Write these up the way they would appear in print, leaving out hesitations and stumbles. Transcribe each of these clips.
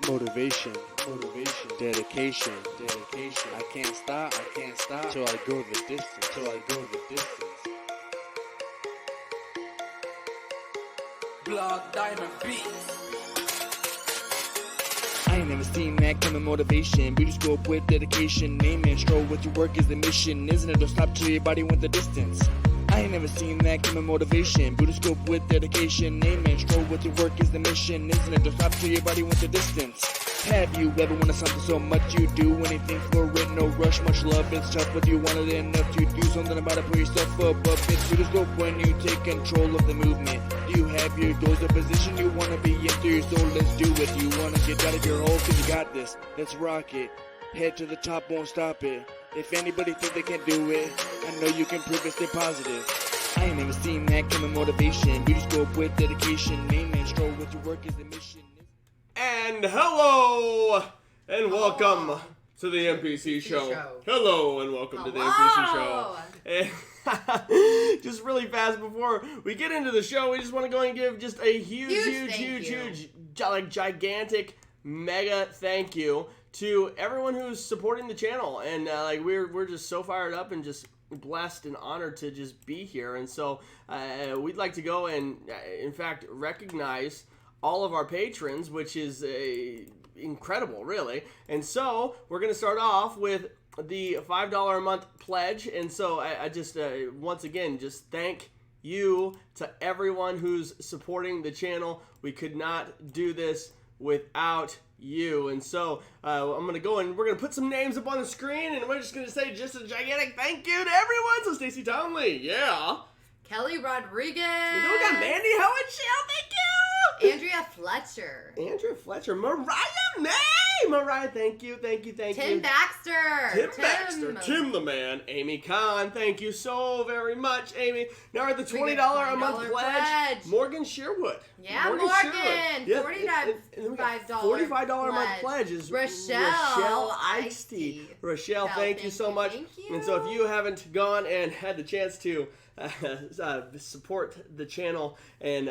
Motivation, dedication. I can't stop till I go the distance. Blood Diamond Beats. I ain't never seen that kind of motivation. Beauty scope with dedication. Aim and stroll with your work is the mission. Isn't it? Don't stop till your body went the distance. I ain't never seen that kind of motivation. Beauty scope with dedication. Aim and stroll with your work is the mission. Isn't it? Don't stop till your body went the distance. Have you ever wanted something so much you do anything for it? No rush, much love. It's tough, but you want it enough to do something about it. Put yourself above it. Beauty scope when you take control of the movement. Do you have your goals, the position you want to be in through your soul? Let's do it. Do you want to get out of your hole? Cause you got this. Let's rock it. Head to the top, won't stop it. If anybody think they can do it, I know you can prove it. Stay positive. I ain't never seen that kind of motivation. Beauty scope with dedication. Aim and stroll with your work is the mission. And hello and welcome to the MPC show. Hello and welcome to the MPC show. And just really fast before we get into the show, we just want to go and give just a huge, like gigantic, mega thank you to everyone who's supporting the channel. And like we're just so fired up and just blessed and honored to just be here. And so we'd like to go and in fact recognize all of our patrons, which is incredible, really. And so we're going to start off with the $5 a month pledge. And so I just, once again, just thank you to everyone who's supporting the channel. We could not do this without you. And so I'm going to go and we're going to put some names up on the screen, and we're just going to say just a gigantic thank you to everyone. So Stacey Townley, yeah. Kelly Rodriguez. You know, we got Mandy Howard Shell, thank you. Andrea Fletcher. Mariah May. Mariah, thank you. Tim Baxter. Tim the man. Amy Kahn, thank you so very much, Amy. Now we're at the $20 a month pledge. Morgan Sherwood. Yeah, Morgan. Yeah, $45 a month pledge is Rochelle Eisty. Rochelle, thank you so much. Thank you. And so if you haven't gone and had the chance to support the channel and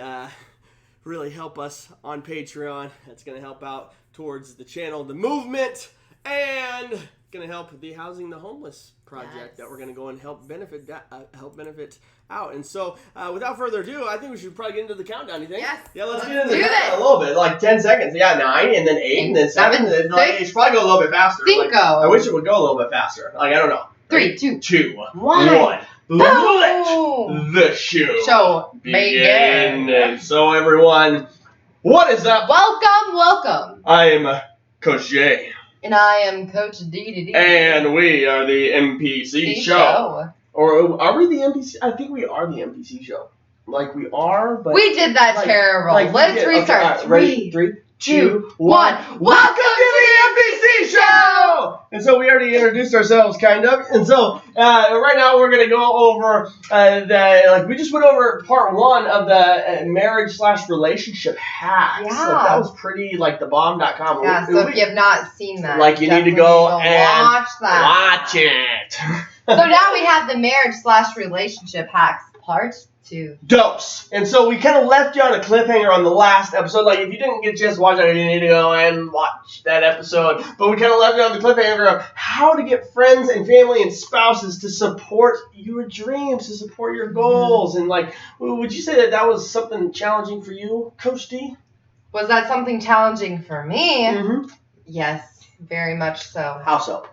really help us on Patreon, that's going to help out towards the channel, the movement, and going to help the Housing the Homeless project that we're going to go and help benefit out. And so without further ado, I think we should probably get into the countdown. You think? Yes. Yeah, let's get into the countdown a little bit, like 10 seconds. Yeah, 9, and then 8, and then 7. And then, like, it should probably go a little bit faster. Cinco. Like, I wish it would go a little bit faster. Like, I don't know. 3, 2, 1. Boom. Let the show begin. And so, everyone, what is up? Welcome. I am Coach J. And I am Coach D. And we are the MPC show. Or are we the MPC? I think we are the MPC show. Like, we are, but... We did that like, terrible. Like, Let's restart. Okay, ready? 3, 2, 1. Welcome to the MPC show! And so we already introduced ourselves, kind of. And so right now we're going to go over we just went over part 1 of the marriage/relationship hacks. Yeah. Like, that was pretty, like, thebomb.com. Yeah, so if you have not seen that, like, you need to go and watch that. Watch it. So now we have the marriage/relationship hacks part 2. Dose. And so we kind of left you on a cliffhanger on the last episode. Like, if you didn't get a chance to watch it, you need to go and watch that episode. But we kind of left you on the cliffhanger of how to get friends and family and spouses to support your dreams, to support your goals. And, like, would you say that was something challenging for you, Coach D? Was that something challenging for me? Mm-hmm. Yes, very much so. How so?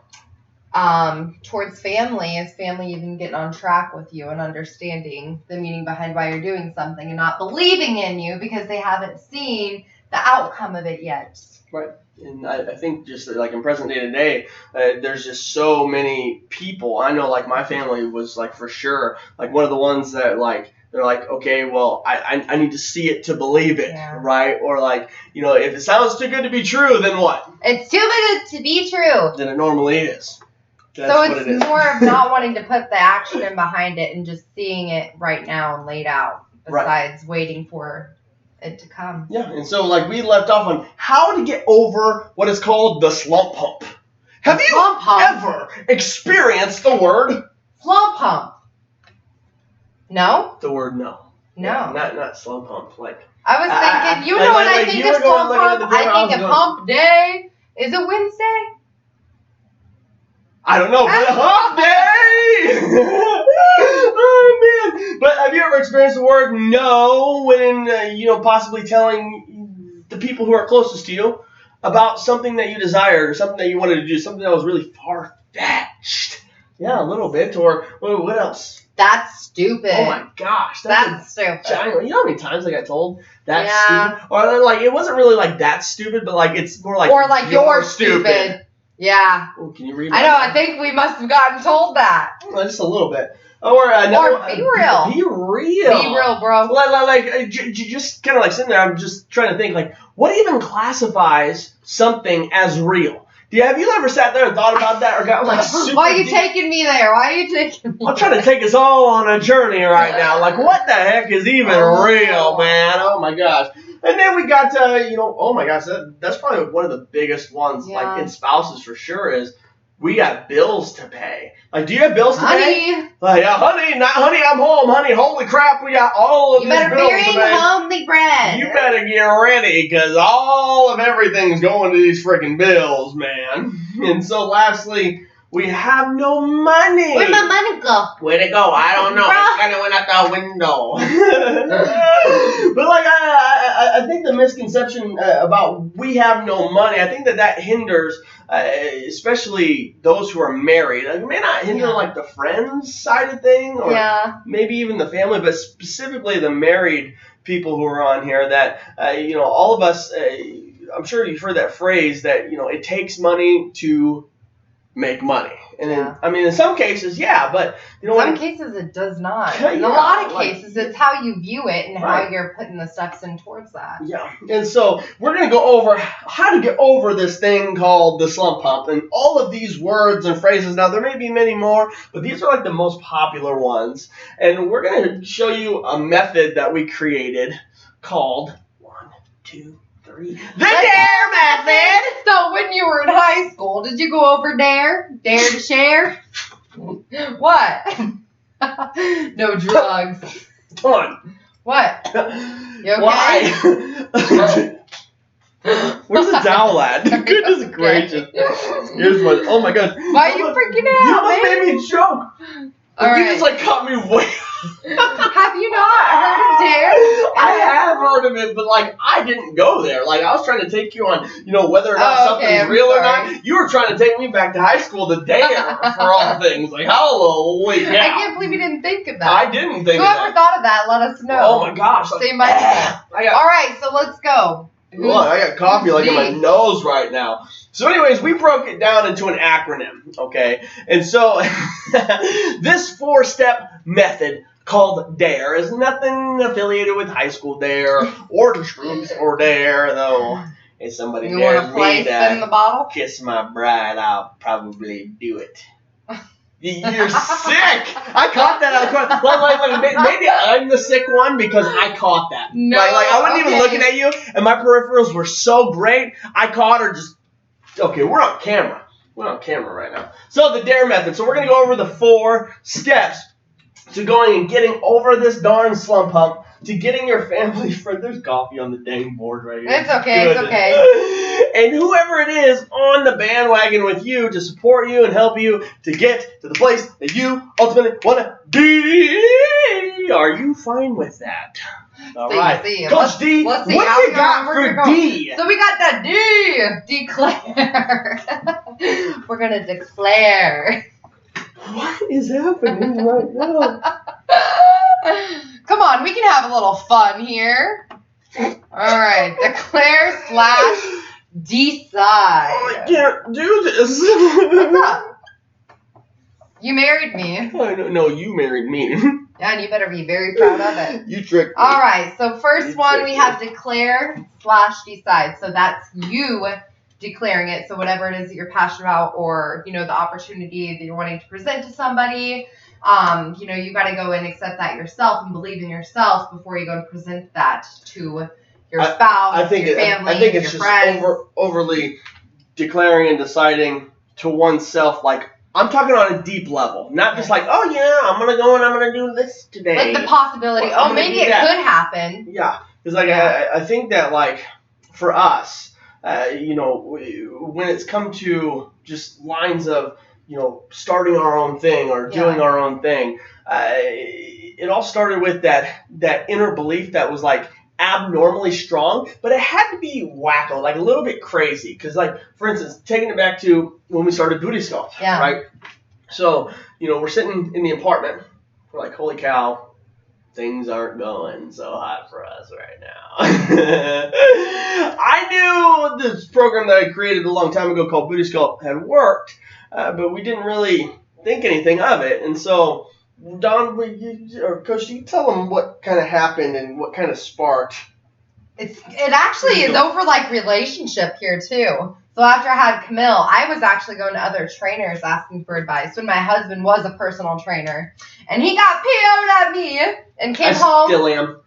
Towards family, is family even getting on track with you and understanding the meaning behind why you're doing something and not believing in you because they haven't seen the outcome of it yet. Right. And I think just like in present day today, there's just so many people. I know, like, my family was, like, for sure, like, one of the ones that, like, they're like, okay, well, I need to see it to believe it, right? Or, like, you know, if it sounds too good to be true, then what? It's too good to be true. Then it normally is. That's so what it's it is. more of not wanting to put the action in behind it and just seeing it right now and laid out, besides waiting for it to come. Yeah, and so, like, we left off on how to get over what is called the slump hump. Have you ever experienced the word slump hump? No? The word no. No. Not slump hump, like... I was thinking, you know what I think think you of were going slump looking at hump. the paper, I think was of going- hump day. Is it Wednesday? I don't know, but hump day! Oh, man. But have you ever experienced the word no when, possibly telling the people who are closest to you about something that you desired or something that you wanted to do, something that was really far-fetched? Yeah, a little bit. Or what else? That's stupid. Oh, my gosh. That's stupid. Giant. You know how many times I got told that's Yeah. stupid? Or, like, it wasn't really like that's stupid, but, like, it's more like Or like you're stupid. Yeah. Oh, can you read I know. I think we must have gotten told that. just a little bit. Or be real. Be real. Be real, bro. Just kind of like sitting there. I'm just trying to think, like, what even classifies something as real? Have you ever sat there and thought about that or got like super Why are you deep? taking me there? Why are you taking me I'm trying to take us all on a journey right now. Like, what the heck is even real, man? Oh my gosh. And then we got oh my gosh, that's probably one of the biggest ones, like in spouses for sure, is we got bills to pay. Like, do you have bills to pay? Honey. Yeah, honey, not honey, I'm home, honey. Holy crap, we got all of You these better bills be to eating pay. homely bread. You better get ready, because all of everything's going to these freaking bills, man. And so lastly, we have no money. Where'd my money go? Where'd it go? I don't know. It kind of went out the window. But like, I think the misconception about we have no money, I think that hinders, especially those who are married. It may not hinder like the friends side of thing, or maybe even the family, but specifically the married people who are on here. That all of us. I'm sure you've heard that phrase that it takes money to make money. And in some cases, but in some cases it does not. In a lot of cases, it's how you view it and how you're putting the steps in towards that. Yeah. And so we're going to go over how to get over this thing called the slump hump and all of these words and phrases. Now, there may be many more, but these are like the most popular ones. And we're going to show you a method that we created called 1, 2, 3. The DARE method! So when you were in high school, did you go over DARE? DARE to share? What? No drugs. Done. What? You okay? Why? Where's the dowel at? Goodness gracious. Here's one. Oh my gosh. Why are you freaking out? You almost made me choke. You just like caught me way. Have you not heard of DARE? I have heard of it, but like I didn't go there. Like I was trying to take you on, whether or not something's real or not. You were trying to take me back to high school to DARE for all things. Like holy cow. I can't believe you didn't think of that. I didn't think of that. Whoever thought of that, let us know. Oh my gosh. Like, Say my name. All right, so let's go. Look, I got coffee like in my nose right now. So anyways, we broke it down into an acronym, okay? And so this 4-step method called DARE is nothing affiliated with high school DARE or truth or DARE, though if somebody dares me to kiss my bride, I'll probably do it. You're sick. I caught that. Like, maybe I'm the sick one because I caught that. No, like I wasn't even looking at you, and my peripherals were so great. I caught her just. Okay, we're on camera. We're on camera right now. So the DARE method. So we're gonna go over the 4 steps to going and getting over this darn slump hump. To getting your family friend. There's coffee on the dang board right here. It's okay. It's okay. And whoever it is on the bandwagon with you to support you and help you to get to the place that you ultimately want to be. Are you fine with that? All right. Coach D, let's see what you got for D? So we got that D. Declare. We're going to declare. What is happening right now? Come on, we can have a little fun here. All right, declare / decide. Oh, I can't do this. What's up? You married me. I don't know, you married me. Yeah, and you better be very proud of it. You tricked me. All right, so first one we have declare / decide. So that's you declaring it. So whatever it is that you're passionate about, or the opportunity that you're wanting to present to somebody. You got to go and accept that yourself and believe in yourself before you go and present that to your spouse, your family, I think it's your just friends. overly declaring and deciding to oneself, like, I'm talking on a deep level. Not just like, oh, yeah, I'm going to go and I'm going to do this today. Like the possibility, maybe it could happen. Yeah, because, like, I think that, like, for us, when it's come to just lines of, starting our own thing or doing our own thing, it all started with that inner belief that was like abnormally strong, but it had to be wacko, like a little bit crazy. Because, like, for instance, taking it back to when we started Booty Sculpt, right? So, we're sitting in the apartment. We're like, holy cow, things aren't going so hot for us right now. I knew this program that I created a long time ago called Booty Sculpt had worked, but we didn't really think anything of it. And so, Don, or Coach, you tell them what kind of happened and what kind of sparked. It actually is over like relationship here too. So after I had Camille, I was actually going to other trainers asking for advice when my husband was a personal trainer. And he got PO'd at me and came home. I still am.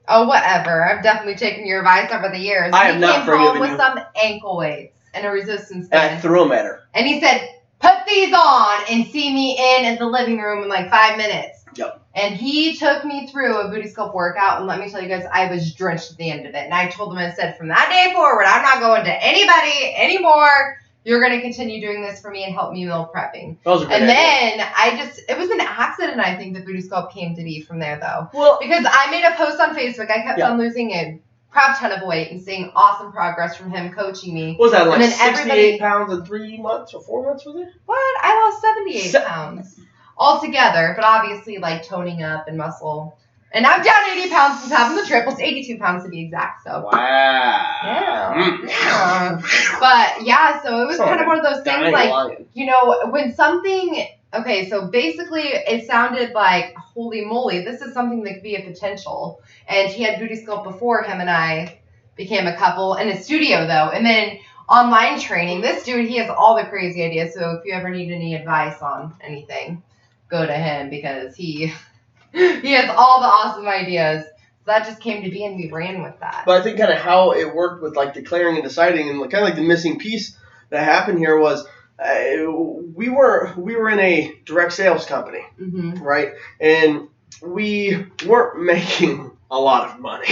Oh, whatever. I've definitely taken your advice over the years. I have not forgiven you. He came home with some ankle weights and a resistance band. band. I threw them at her. And he said, put these on and see me in the living room in like 5 minutes. Yep. And he took me through a Booty Sculpt workout, and let me tell you guys, I was drenched at the end of it. And I told him, I said, from that day forward, I'm not going to anybody anymore. You're going to continue doing this for me and help me meal prepping. And then it was an accident, I think, that Booty Sculpt came to be from there, though. Well, because I made a post on Facebook. I kept on losing a crap ton of weight and seeing awesome progress from him coaching me. What was that, like 68 pounds in 3 months or 4 months, was it? What? I lost 78 pounds. Altogether, but obviously like toning up and muscle. And I'm down 80 pounds since having the trip. Well, it's 82 pounds to be exact. So wow. Yeah. But yeah, so it was kind of one of those things like, when something. Okay, so basically it sounded like, holy moly, this is something that could be a potential. And he had Booty Sculpt before him and I became a couple in a studio though, and then. Online training. This dude, he has all the crazy ideas. So if you ever need any advice on anything, go to him because he has all the awesome ideas. So that just came to be and we ran with that. But I think kind of how it worked with like declaring and deciding and kind of like the missing piece that happened here was we were in a direct sales company, right? And we weren't making a lot of money,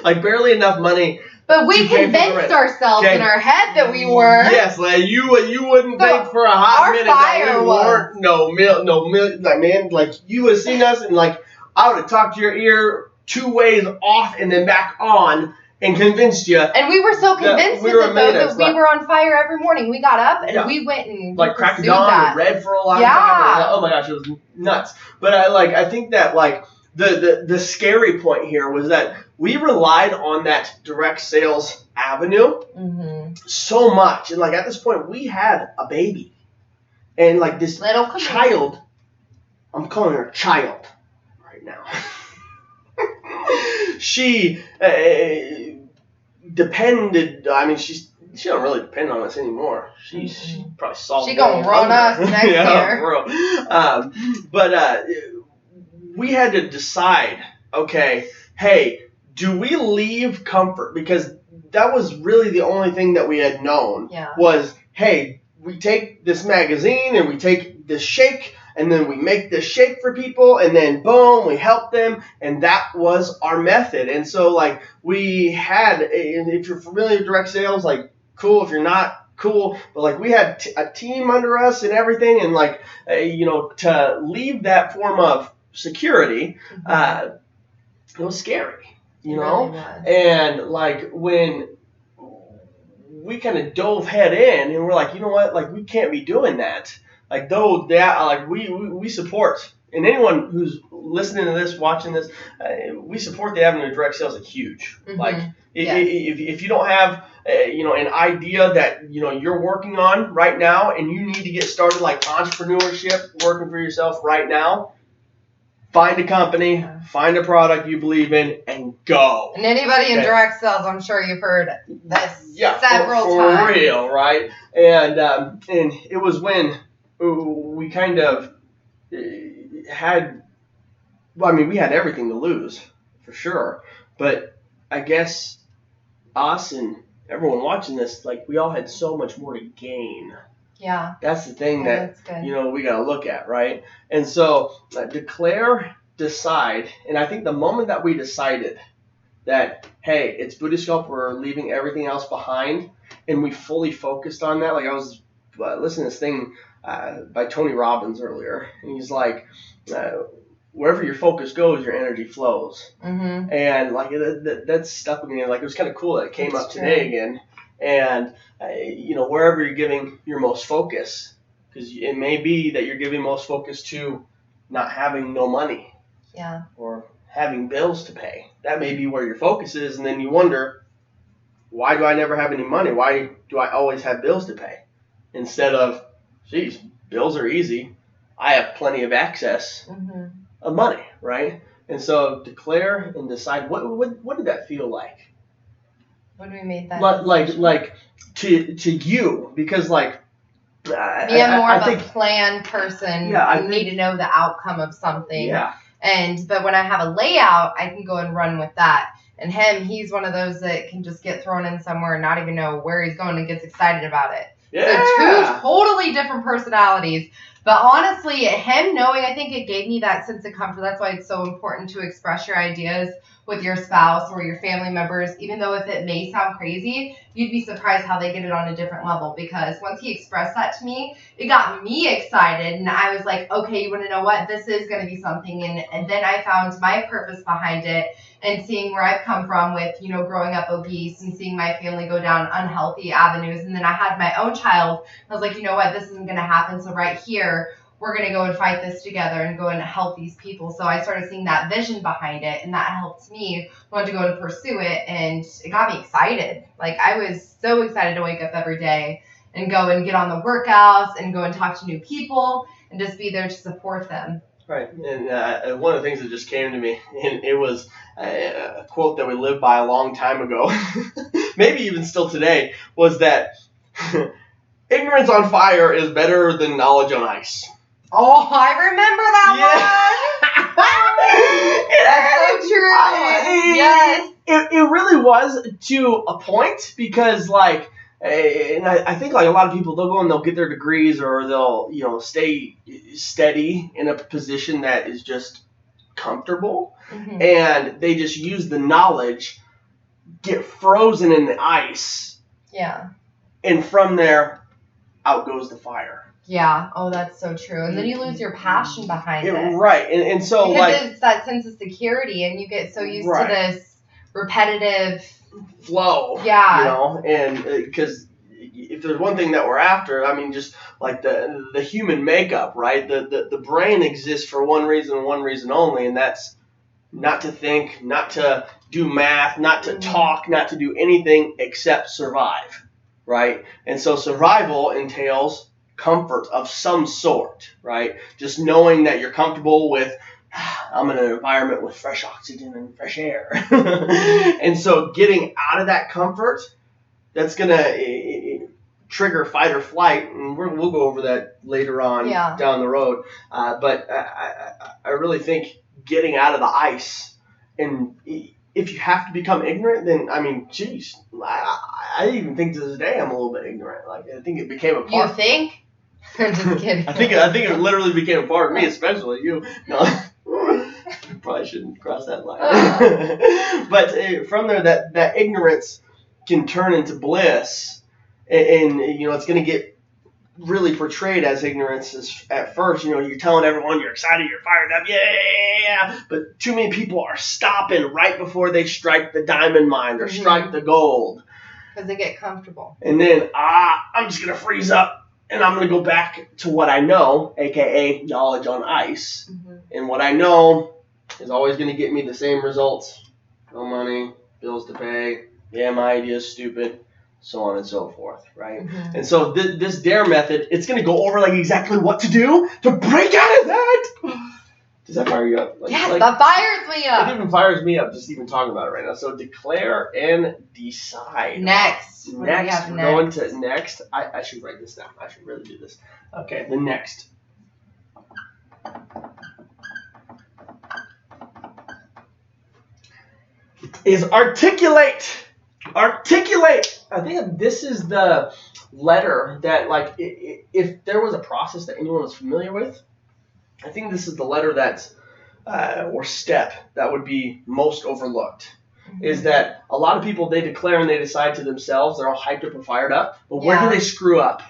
like barely enough money. But we convinced ourselves in our head that we were. Yes, like you wouldn't think for a hot minute that we weren't like, man, like you would have seen us and like I would have talked to your ear 2 ways off and then back on and convinced you. And we were so convinced that we were on fire every morning. We got up and we went and like crack of dawn and read for a long time. Oh my gosh, it was nuts. But I think that like the scary point here was that we relied on that direct sales avenue so much. And like at this point, we had a baby. And like this little child, I'm calling her child right now. She depended, I mean, she don't really depend on us anymore. She's probably solved. She gonna run us next year. For real. But we had to decide, okay, hey, do we leave comfort? Because that was really the only thing that we had known was, hey, we take this magazine and we take this shake and then we make this shake for people and then boom, we help them. And that was our method. And so like we had, if you're familiar with direct sales, like cool. If you're not, cool. But like we had a team under us and everything. And like, to leave that form of security, it was scary. Really and like when we kind of dove head in and we're like, you know what, like we can't be doing that. Like though that like we support, and anyone who's listening to this, watching this, we support the avenue of direct sales. Like huge. Like if you don't have an idea that you're working on right now and you need to get started, like entrepreneurship, working for yourself right now. Find a company, find a product you believe in, and go. And anybody in direct sales, I'm sure you've heard this several times. For real, right? And it was when we kind of had, well, I mean, we had everything to lose, for sure. But I guess us and everyone watching this, like, we all had so much more to gain. Yeah. That's the thing that, we got to look at, right? And so declare, decide, and I think the moment that we decided that hey, it's Buddha sculpt, we're leaving everything else behind, and we fully focused on that. Like I was listening to this thing by Tony Robbins earlier, and he's like, wherever your focus goes, your energy flows. Mm-hmm. And like that stuck with me. Like it was kind of cool that it came up today again. And wherever you're giving your most focus, because it may be that you're giving most focus to not having no money, or having bills to pay. That may be where your focus is, and then you wonder, why do I never have any money? Why do I always have bills to pay? Instead of, geez, bills are easy. I have plenty of access of money, right? And so declare and decide. What did that feel like? When we made that like to you, because like I'm more of a plan person. Yeah, I need to know the outcome of something. Yeah. But when I have a layout, I can go and run with that. And he's one of those that can just get thrown in somewhere and not even know where he's going and gets excited about it. Yeah. So 2 totally different personalities. But honestly, him knowing, I think it gave me that sense of comfort. That's why it's so important to express your ideas with your spouse or your family members. Even though if it may sound crazy, you'd be surprised how they get it on a different level. Because once he expressed that to me, it got me excited. And I was like, okay, you want to know what? This is going to be something. And then I found my purpose behind it. And seeing where I've come from with, growing up obese and seeing my family go down unhealthy avenues. And then I had my own child. I was like, you know what? This isn't going to happen. So right here, we're going to go and fight this together and go and help these people. So I started seeing that vision behind it. And that helped me want to go and pursue it. And it got me excited. Like I was so excited to wake up every day and go and get on the workouts and go and talk to new people and just be there to support them. Right, and one of the things that just came to me, and it was a quote that we lived by a long time ago, maybe even still today, was that ignorance on fire is better than knowledge on ice. Oh, I remember that one! That's so true. Yes. It really was to a point, because like, and I think like a lot of people, they'll go and they'll get their degrees, or they'll stay steady in a position that is just comfortable, and they just use the knowledge, get frozen in the ice, and from there out goes the fire. Yeah. Oh, that's so true. And then you lose your passion behind it. Right. And so because like it's that sense of security, and you get so used to this repetitive flow. Yeah. And because if there's one thing that we're after, I mean, just like the human makeup, right? The brain exists for one reason and one reason only, and that's not to think, not to do math, not to talk, not to do anything except survive, right? And so survival entails comfort of some sort, right? Just knowing that you're comfortable with, I'm in an environment with fresh oxygen and fresh air. And so getting out of that comfort, that's going to trigger fight or flight, and we'll go over that later on down the road. But I really think getting out of the ice, and if you have to become ignorant, then, I mean, geez, I even think to this day I'm a little bit ignorant. Like, I think it became a part. You think? I'm just kidding. I think it literally became a part of me, especially you. No. Probably shouldn't cross that line. But from there, that ignorance can turn into bliss, and it's going to get really portrayed as ignorance at first. You're telling everyone you're excited, you're fired up, yeah. But too many people are stopping right before they strike the diamond mine or strike the gold, because they get comfortable. And then I'm just going to freeze up. And I'm going to go back to what I know, a.k.a. knowledge on ice. And what I know is always going to get me the same results. No money, bills to pay, my idea is stupid, so on and so forth, right? And so this DARE method, it's going to go over like exactly what to do to break out of that. Does that fire you up? Yes, that fires me up. It even fires me up just even talking about it right now. So declare and decide. Next. We're going to next. I should write this down. I should really do this. Okay, the next. Is articulate. Articulate. I think this is the letter that, like, if there was a process that anyone was familiar with, I think this is the letter that's, or step that would be most overlooked. is that a lot of people, they declare and they decide to themselves, they're all hyped up and fired up, but where do they screw up?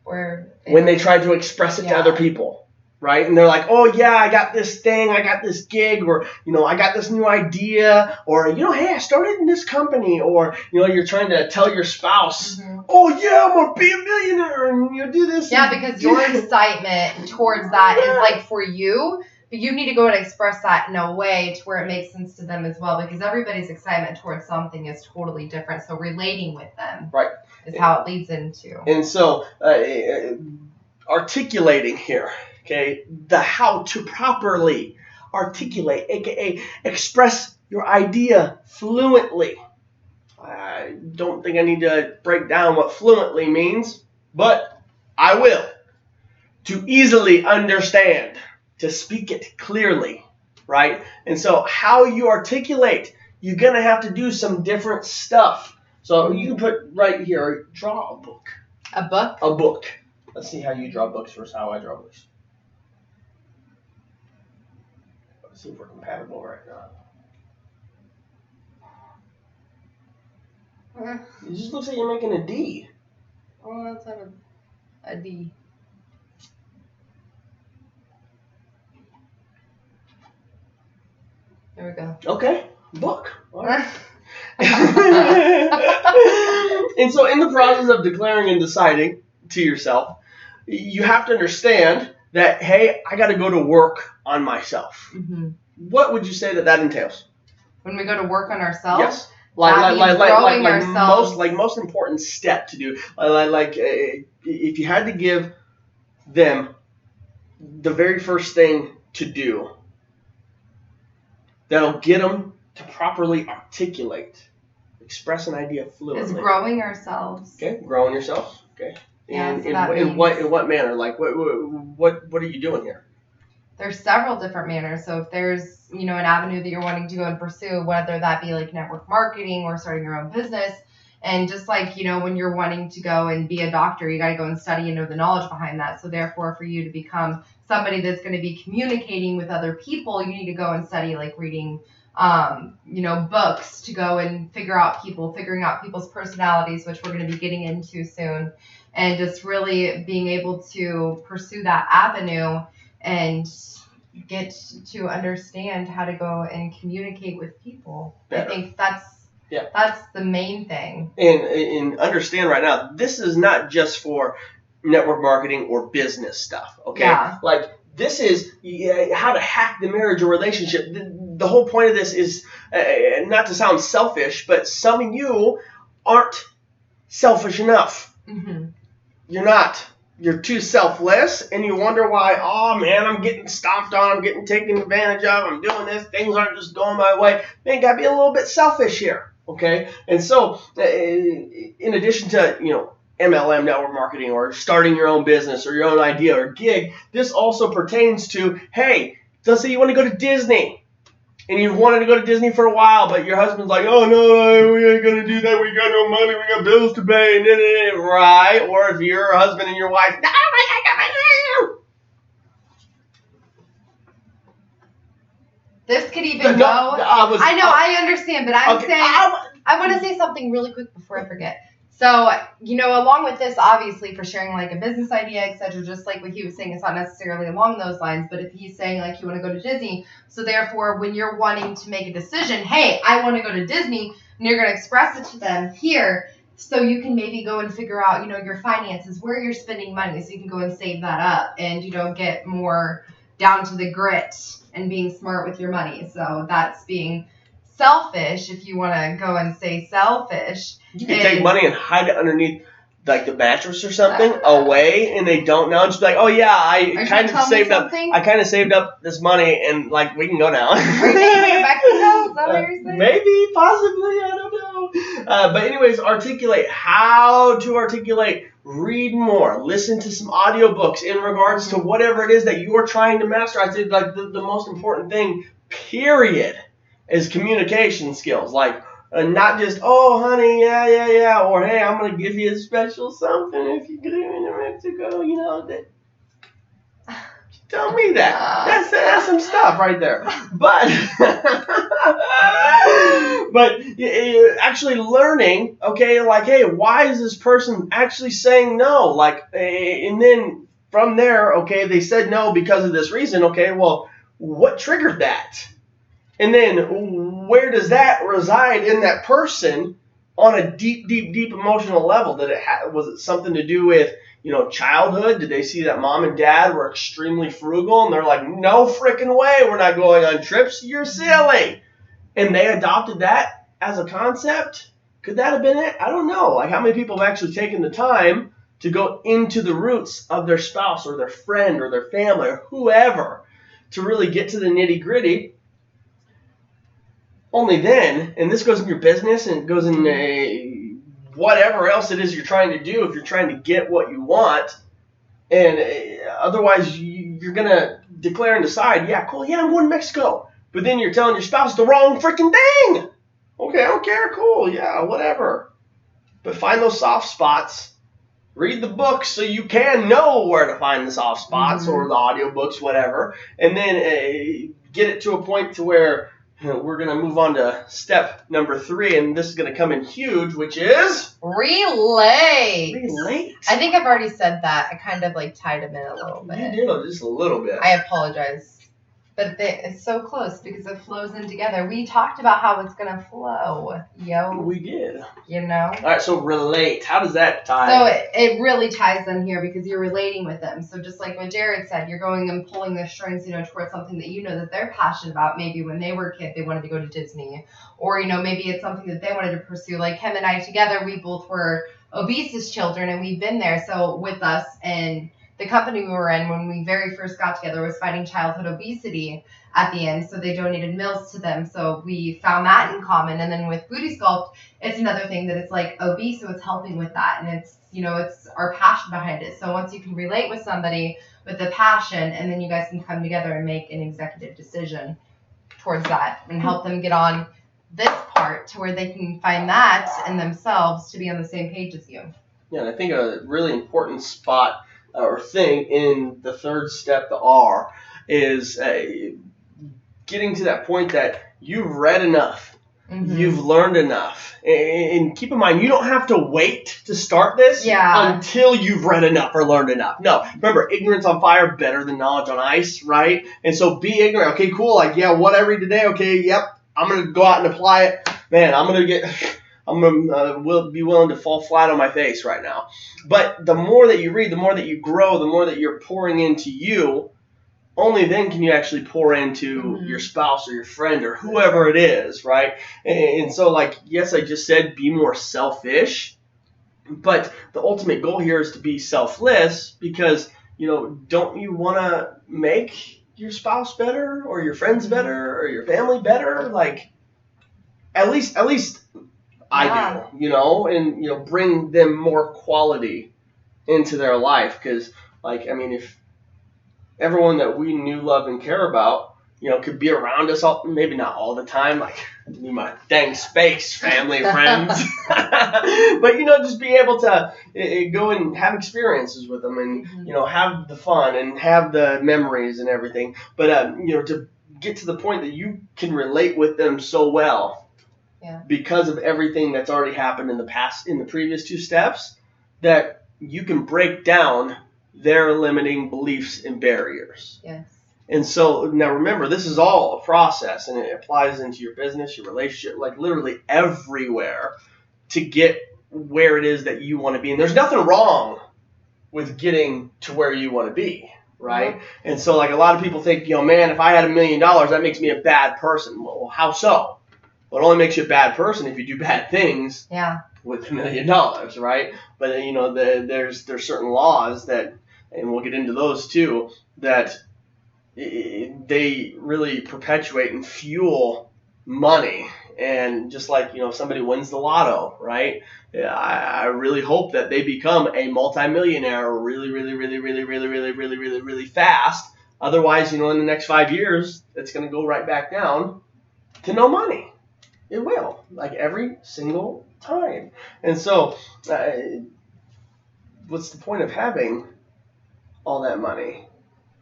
When they try to express it to other people, right? And they're like, oh yeah, I got this thing, I got this gig, or, I got this new idea, or, hey, I started in this company, or, you're trying to tell your spouse, oh yeah, I'm going to be a millionaire, and do this. Yeah, because your excitement towards that is like for you, but you need to go and express that in a way to where it makes sense to them as well, because everybody's excitement towards something is totally different. So relating with them is how it leads into. And so articulating here, okay, the how to properly articulate, aka express your idea fluently. I don't think I need to break down what fluently means, but I will. To easily understand, to speak it clearly, right? And so how you articulate, you're going to have to do some different stuff. So you can put right here, draw a book. A book? A book. Let's see how you draw books versus how I draw books. Let's see if we're compatible right now. It just looks like you're making a D. Oh, that's not a D. There we go. Okay, book. All right. And so in the process of declaring and deciding to yourself, you have to understand that, hey, I got to go to work on myself. Mm-hmm. What would you say that entails? When we go to work on ourselves? Yes. Most important step to do. If you had to give them the very first thing to do that'll get them to properly articulate, express an idea fluently. Is growing ourselves. Okay, growing yourselves. Okay. Yeah, in what manner? Like what are you doing here? There's several different manners. So if there's, an avenue that you're wanting to go and pursue, whether that be like network marketing or starting your own business, and just like, when you're wanting to go and be a doctor, you got to go and study and know the knowledge behind that. So therefore, for you to become somebody that's going to be communicating with other people, you need to go and study, like reading, books to go and figuring out people's personalities, which we're going to be getting into soon, and just really being able to pursue that avenue and get to understand how to go and communicate with people. Better. I think that's the main thing. And understand right now, this is not just for network marketing or business stuff, okay? Yeah. Like, this is how to hack the marriage or relationship. The whole point of this is, not to sound selfish, but some of you aren't selfish enough. Mm-hmm. You're not. You're too selfless, and you wonder why, oh man, I'm getting stomped on, I'm getting taken advantage of, I'm doing this, things aren't just going my way. Man, gotta be a little bit selfish here, okay? And so, in addition to, MLM, network marketing, or starting your own business, or your own idea, or gig, this also pertains to, hey, let's say you want to go to Disney. And you've wanted to go to Disney for a while, but your husband's like, oh, no, we ain't going to do that. We got no money. We got bills to pay. Right? Or if you're a husband and your wife, no, this could even go. I understand, but I'm saying, I want to say something really quick before I forget. So, along with this, obviously, for sharing like a business idea, etc., just like what he was saying, it's not necessarily along those lines, but if he's saying like you want to go to Disney, so therefore when you're wanting to make a decision, hey, I want to go to Disney, and you're going to express it to them here, so you can maybe go and figure out, your finances, where you're spending money, so you can go and save that up and, get more down to the grit and being smart with your money. So that's being selfish, if you want to go and say selfish. You can take money and hide it underneath like the mattress or something away, and they don't know. Just be like, oh yeah, I kind of saved up. I kind of saved up this money, and like we can go now. Are you taking it back to Mexico? Is that what you're saying? Maybe, possibly, I don't know. But anyways, articulate. How to articulate. Read more. Listen to some audiobooks in regards to whatever it is that you are trying to master. I think like the most important thing, period, is communication skills. Like. Not just, oh, honey, yeah, or hey, I'm going to give you a special something if you go into Mexico, Tell me that. That's some stuff right there. But actually learning, okay, like, hey, why is this person actually saying no? Like, and then from there, okay, they said no because of this reason. Okay, well, what triggered that? And then where does that reside in that person on a deep, deep, deep emotional level? Was it something to do with, childhood? Did they see that mom and dad were extremely frugal and they're like, no freaking way, we're not going on trips, you're silly. And they adopted that as a concept? Could that have been it? I don't know. Like, how many people have actually taken the time to go into the roots of their spouse or their friend or their family or whoever to really get to the nitty gritty? Only then, and this goes in your business and it goes in whatever else it is you're trying to do, if you're trying to get what you want, and otherwise you're going to declare and decide, yeah, cool, yeah, I'm going to Mexico. But then you're telling your spouse the wrong freaking thing. Okay, I don't care, cool, yeah, whatever. But find those soft spots. Read the books so you can know where to find the soft spots or the audiobooks, whatever. And then get it to a point to where we're going to move on to step number 3, and this is going to come in huge, which is... Relate. Relate. I think I've already said that. I kind of tied them in a little bit. You did, just a little bit. I apologize. But it's so close because it flows in together. We talked about how it's going to flow, yo. We did. All right, so relate. How does that tie? So it really ties in here because you're relating with them. So just like what Jared said, you're going and pulling the strings, towards something that that they're passionate about. Maybe when they were a kid, they wanted to go to Disney. Or, maybe it's something that they wanted to pursue. Like him and I together, we both were obese as children, and we've been there. So with us and the company we were in when we very first got together was fighting childhood obesity at the end. So they donated meals to them. So we found that in common. And then with Booty Sculpt, it's another thing that it's like obese. So it's helping with that. And it's, it's our passion behind it. So once you can relate with somebody with the passion, and then you guys can come together and make an executive decision towards that and help them get on this part to where they can find that in themselves to be on the same page as you. Yeah, and I think a really important spot or thing in the third step, the R, is getting to that point that you've read enough, you've learned enough. And keep in mind, you don't have to wait to start this until you've read enough or learned enough. No, remember, ignorance on fire better than knowledge on ice, right? And so be ignorant. Okay, cool. Like, yeah, what I read today? Okay, yep, I'm going to go out and apply it. Man, I'm going to be willing to fall flat on my face right now. But the more that you read, the more that you grow, the more that you're pouring into you, only then can you actually pour into your spouse or your friend or whoever it is, right? And so, like, yes, I just said be more selfish, but the ultimate goal here is to be selfless because, don't you want to make your spouse better or your friends better or your family better? Like, at least I do, and, bring them more quality into their life. Because, if everyone that we knew, love, and care about, could be around us, maybe not all the time, like, need my dang space, family, friends. But, just be able to go and have experiences with them and, have the fun and have the memories and everything. But, to get to the point that you can relate with them so well. Yeah. Because of everything that's already happened in the previous 2 steps, that you can break down their limiting beliefs and barriers. Yes. And so now remember, this is all a process, and it applies into your business, your relationship, like literally everywhere to get where it is that you want to be. And there's nothing wrong with getting to where you want to be, right? Mm-hmm. And so, like, a lot of people think, man, if I had $1 million, that makes me a bad person. Well, how so? Well, it only makes you a bad person if you do bad things with $1 million, right? But there's certain laws that, and we'll get into those too, that they really perpetuate and fuel money. And just like if somebody wins the lotto, right? I really hope that they become a multimillionaire really, really, really, really, really, really, really, really, really fast. Otherwise, in the next 5 years, it's going to go right back down to no money. It will, like every single time. And so, what's the point of having all that money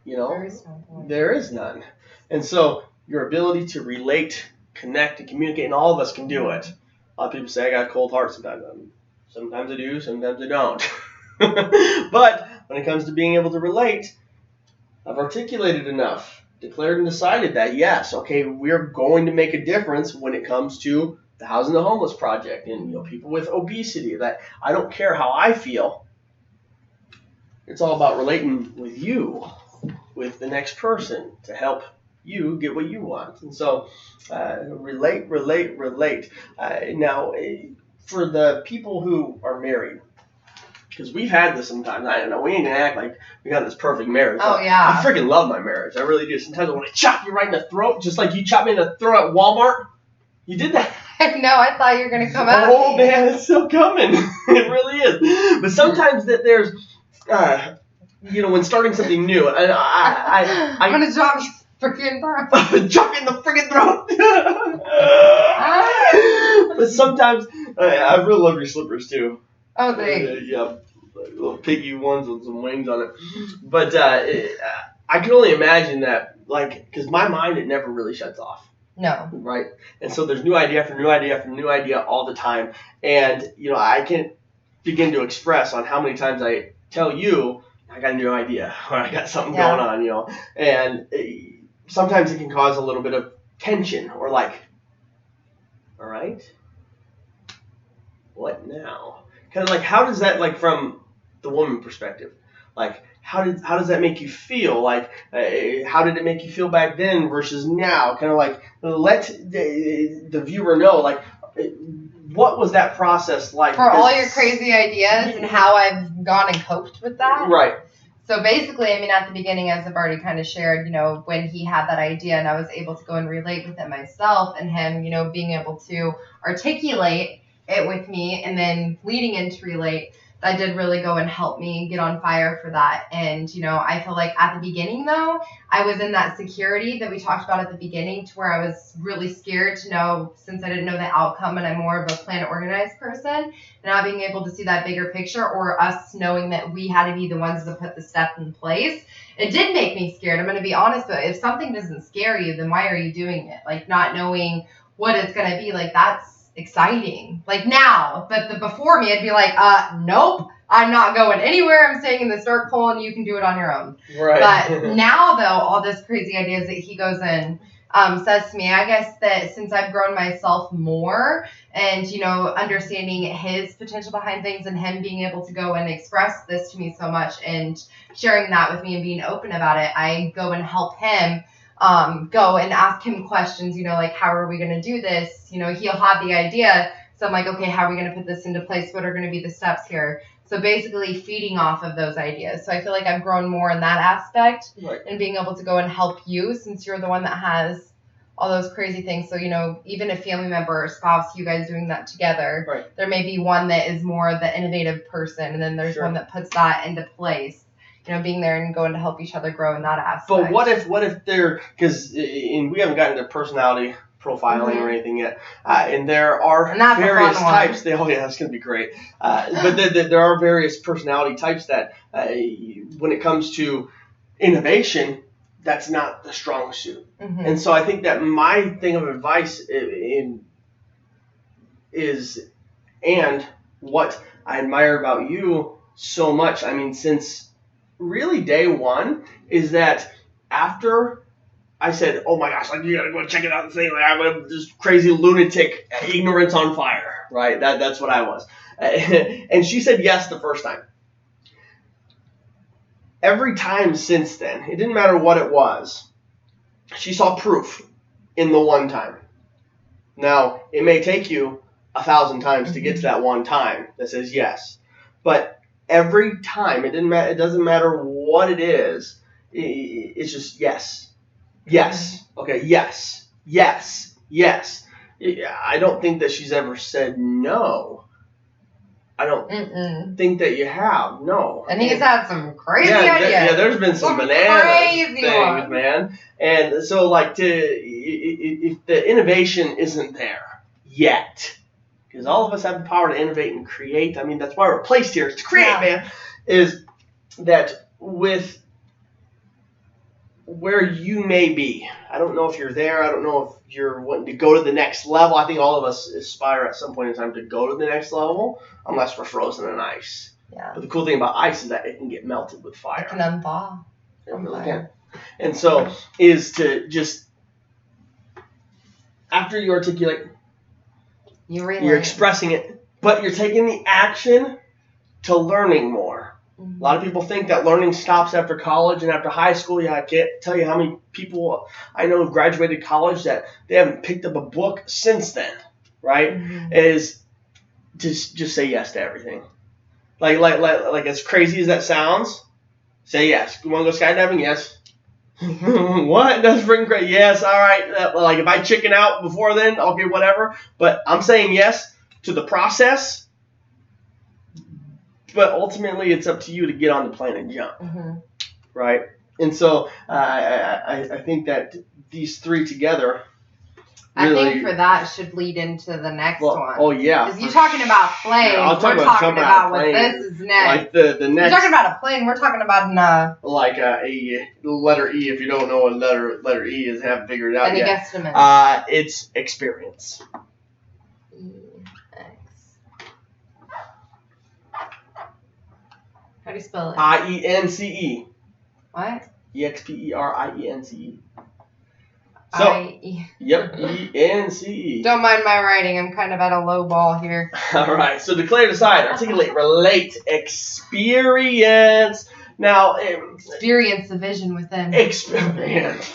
You know, There is no point. there is none. And so your ability to relate, connect, and communicate, and all of us can do it. A lot of people say I got a cold heart sometimes. Sometimes I do, sometimes I don't. But when it comes to being able to relate, I've articulated enough, declared and decided that yes, okay, we're going to make a difference when it comes to the Housing the Homeless Project and people with obesity. That I don't care how I feel. It's all about relating with you, with the next person to help you get what you want. And so relate. Now, for the people who are married, because we've had this sometimes. I don't know. We ain't gonna act like we got this perfect marriage. Oh, yeah. I freaking love my marriage. I really do. Sometimes I want to chop you right in the throat, just like you chopped me in the throat at Walmart. You did that. No, I thought you were gonna come out. Oh man, it's still coming. It really is. But sometimes that there's, when starting something new, and I'm gonna drop your freaking throat. Chop you in the freaking throat. But sometimes I really love your slippers too. Oh, thanks. Yeah, little piggy ones with some wings on it. But I can only imagine that, because my mind, it never really shuts off. No. Right? And so there's new idea after new idea after new idea all the time. And, I can't begin to express on how many times I tell you, I got a new idea, or I got something going on, And sometimes it can cause a little bit of tension, or all right, what now? Kind of how does that, from the woman perspective, how does that make you feel? How did it make you feel back then versus now? Kind of let the viewer know, what was that process like? For all your crazy ideas and how I've gone and coped with that. Right. So basically, at the beginning, as I've already kind of shared, when he had that idea and I was able to go and relate with it myself, and him, being able to articulate it with me and then leading into relate, that did really go and help me get on fire for that. And, I feel like at the beginning, though, I was in that security that we talked about at the beginning, to where I was really scared to know, since I didn't know the outcome and I'm more of a plan organized person, now being able to see that bigger picture, or us knowing that we had to be the ones to put the step in place. It did make me scared. I'm going to be honest, but if something doesn't scare you, then why are you doing it? Not knowing what it's going to be, that's exciting. Now, but the before me, I'd be like, nope, I'm not going anywhere. I'm staying in the circle and you can do it on your own. Right. But now, though, all this crazy ideas that he goes in, says to me, I guess that since I've grown myself more and, understanding his potential behind things and him being able to go and express this to me so much and sharing that with me and being open about it, I go and help him go and ask him questions, how are we going to do this? He'll have the idea. So I'm like, okay, how are we going to put this into place? What are going to be the steps here? So basically feeding off of those ideas. So I feel like I've grown more in that aspect, right, and being able to go and help you, since you're the one that has all those crazy things. So, even a family member or spouse, you guys doing that together, right, there may be one that is more the innovative person, and then there's one that puts that into place. Being there and going to help each other grow in that aspect. But what if they're, because we haven't gotten into personality profiling or anything yet, and there are various types. It's going to be great. But there are various personality types that, when it comes to innovation, that's not the strong suit. Mm-hmm. And so I think that my thing of advice is, and what I admire about you so much, since really day one, is that after I said, oh my gosh, you gotta go check it out and say, I'm this crazy lunatic, ignorance on fire, right? That's what I was. And she said yes the first time. Every time since then, it didn't matter what it was, she saw proof in the one time. Now, it may take you 1,000 times to get to that one time that says yes, but every time, it doesn't matter what it is, it's just yes. Yes. Okay, yes. Yes. Yes. I don't think that she's ever said no. I don't think that you have. No. And he's had some crazy ideas. There's been some bananas things, man. And so, if the innovation isn't there yet, because all of us have the power to innovate and create. That's why we're placed here, is to create, man. Is that with where you may be. I don't know if you're there. I don't know if you're wanting to go to the next level. I think all of us aspire at some point in time to go to the next level, unless we're frozen in ice. Yeah. But the cool thing about ice is that it can get melted with fire. It can unthaw. It really can. And so is to just, after you articulate, you're expressing it, but you're taking the action to learning more. A lot of people think that learning stops after college and after high school. Yeah, I can't tell you how many people I know who graduated college that they haven't picked up a book since then, right? Is just say yes to everything. Like as crazy as that sounds, say yes. You want to go skydiving? Yes. What? That's freaking crazy. Yes, all right. Like if I chicken out before then, okay, whatever. But I'm saying yes to the process. But ultimately, it's up to you to get on the plane and jump, right? And so I think that these three together really, I think for that should lead into the next one. Oh, yeah. Because you're talking about planes. Yeah, we're talking about what this is next. Like the next. You're talking about a plane. We're talking about like a letter E. If you don't know what letter E is, haven't figured it out any yet. guesstimate. It's experience. How do you spell it? IENCE. What? EXPERIENCE. So, yep, ENCE. Don't mind my writing. I'm kind of at a low ball here. All right. So declare, decide, articulate, relate, experience. Now, experience the vision within. Experience.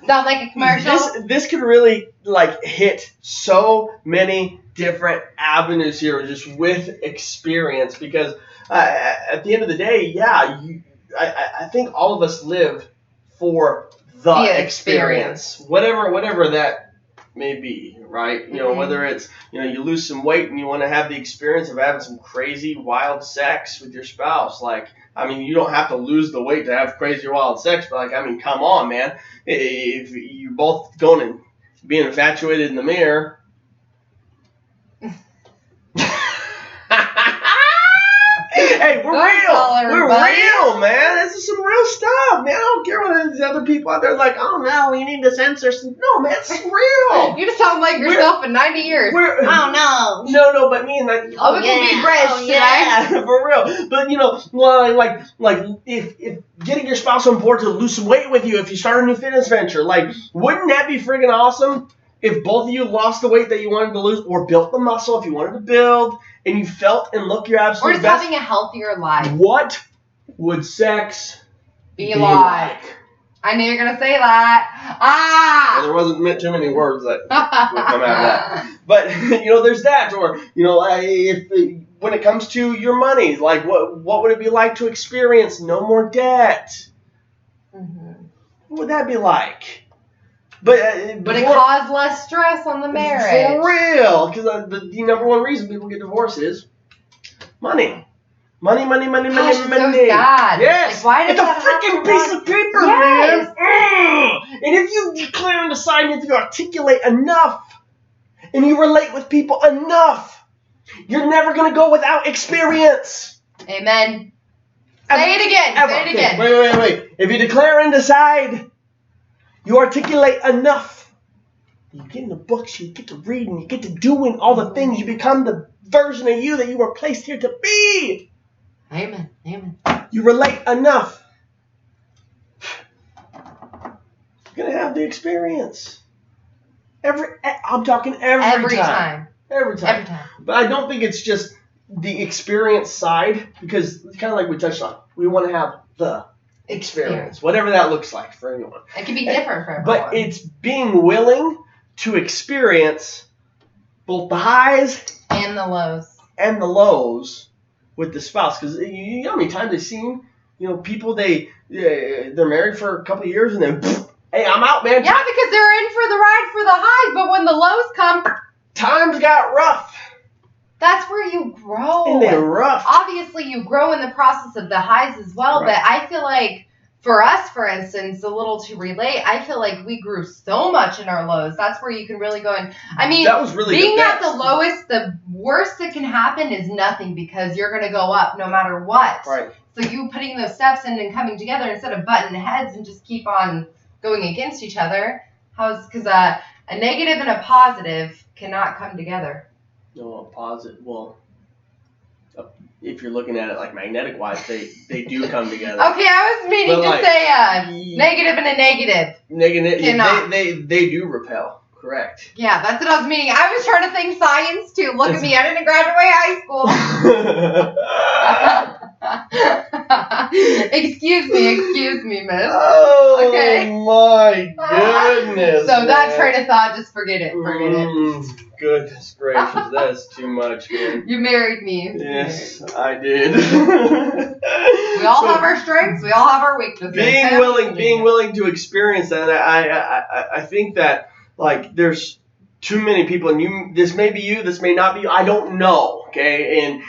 Not like a commercial. This could really like hit so many different avenues here just with experience because at the end of the day, yeah, I think all of us live for the experience, whatever that may be, right? You know, whether it's, you lose some weight and you want to have the experience of having some crazy wild sex with your spouse. Like, I mean, you don't have to lose the weight to have crazy wild sex, but like, I mean, come on, man. If you're both going and being infatuated in the mirror. Hey, we're real. We're real, man. This is some real stuff, man. I don't care what these other people out there are like, oh, no, we need to censor some. No, man, it's real. You just sound like yourself in 90 years. Oh, no. No, but me and like, we can be British today. For real. But, like if getting your spouse on board to lose some weight with you if you start a new fitness venture, like, wouldn't that be freaking awesome? If both of you lost the weight that you wanted to lose or built the muscle if you wanted to build and you felt and looked your absolute best. Or just having a healthier life. What would sex be like? I knew you were going to say that. Well, there wasn't too many words that would come out of that. But, there's that. Or, if when it comes to your money, like what would it be like to experience no more debt? What would that be like? But it caused less stress on the marriage. For real. Because the number one reason people get divorced is money. Money. Gosh, so sad. Yes. Like, why does it's a freaking piece of paper, man. And if you declare and decide, if you articulate enough, and you relate with people enough, you're never going to go without experience. Amen. Say it again. Say it again. Wait. If you declare and decide, you articulate enough. You get in the books, you get to reading, you get to doing all the things. You become the version of you that you were placed here to be. Amen. You relate enough. You're going to have the experience. I'm talking every time. Every time. But I don't think it's just the experience side because it's kind of like we touched on. We want to have the experience, whatever that looks like for anyone. It can be different for everyone. But it's being willing to experience both the highs and the lows with the spouse. Because you know how many times I've seen, people they're married for a couple of years and then, hey, I'm out, man. Yeah, because they're in for the ride for the highs, but when the lows come, times got rough. That's where you grow. And they're rough. Obviously, you grow in the process of the highs as well, right. But I feel like for us, for instance, a little to relate, I feel like we grew so much in our lows. That's where you can really go in. I mean, that was really being at the lowest, the worst that can happen is nothing because you're going to go up no matter what. Right. So you putting those steps in and coming together instead of butting heads and just keep on going against each other. Because a negative and a positive cannot come together. No, a positive. Well, if you're looking at it like magnetic wise, they do come together. Okay, I was meaning But, to like, say negative and a negative. Negative. Cannot. They do repel. Correct. Yeah, that's what I was meaning. I was trying to think science too. Look at me, I didn't graduate high school. Excuse me, miss. Oh Okay. my goodness. So that man. train of thought, just forget it. Goodness gracious, that's too much, man. You married me. Yes, I did. We all have our strengths. We all have our weaknesses. Being willing to experience that, I think that like there's too many people, and this may be you, this may not be you, I don't know, okay? And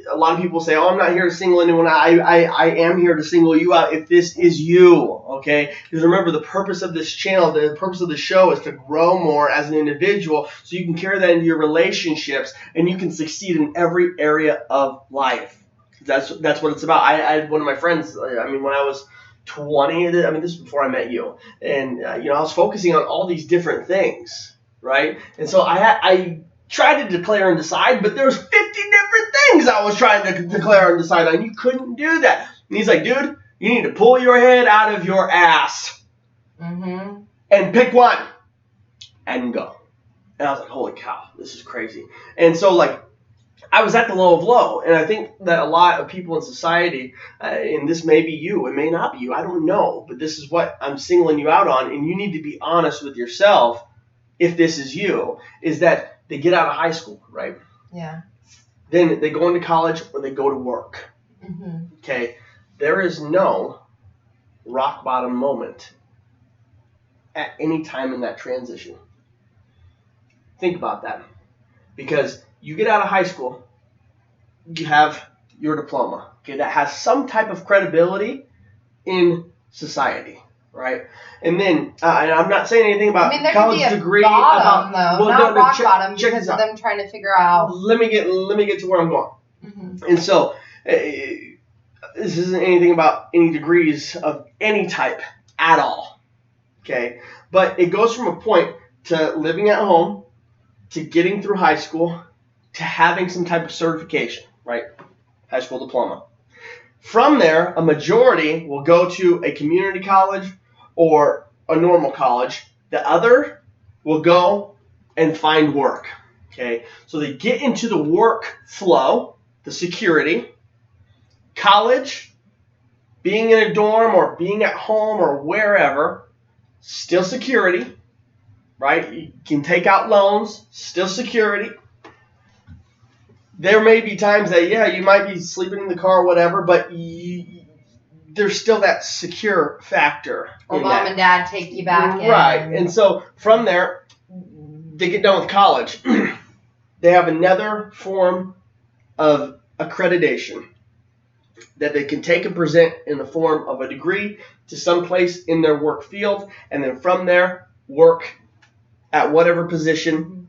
a lot of people say, oh, I'm not here to single anyone out. I am here to single you out if this is you, okay? Because remember, the purpose of this channel, the purpose of the show is to grow more as an individual so you can carry that into your relationships and you can succeed in every area of life. That's what it's about. I had one of my friends, when I was 20, this is before I met you, and I was focusing on all these different things, right? And so I tried to declare and decide, but there's 50 different things I was trying to declare and decide on. You couldn't do that. And he's like, dude, you need to pull your head out of your ass and pick one and go. And I was like, holy cow, this is crazy. And so like, I was at the low of low, and I think that a lot of people in society, and this may be you, it may not be you, I don't know, but this is what I'm singling you out on, and you need to be honest with yourself if this is you, is that they get out of high school, right? Yeah. Then they go into college or they go to work. Okay? There is no rock bottom moment at any time in that transition. Think about that. Because you get out of high school, you have your diploma, okay, that has some type of credibility in society, right? And then, and I'm not saying anything about there college could be a degree. bottom, though, not rock bottom, check because this of out. them trying to figure out. Let me get to where I'm going. And so, this isn't anything about any degrees of any type at all, okay? But it goes from a point to living at home, to getting through high school, to having some type of certification, right? High school diploma. From there, a majority will go to a community college or a normal college. The other will go and find work, okay? So they get into the work flow, the security, college, being in a dorm or being at home or wherever, still security, right? You can take out loans, still security. There may be times that, you might be sleeping in the car or whatever, but there's still that secure factor. Or mom and dad take you back in. Right. And so from there, they get done with college. They have another form of accreditation that they can take and present in the form of a degree to some place in their work field, and then from there, work at whatever position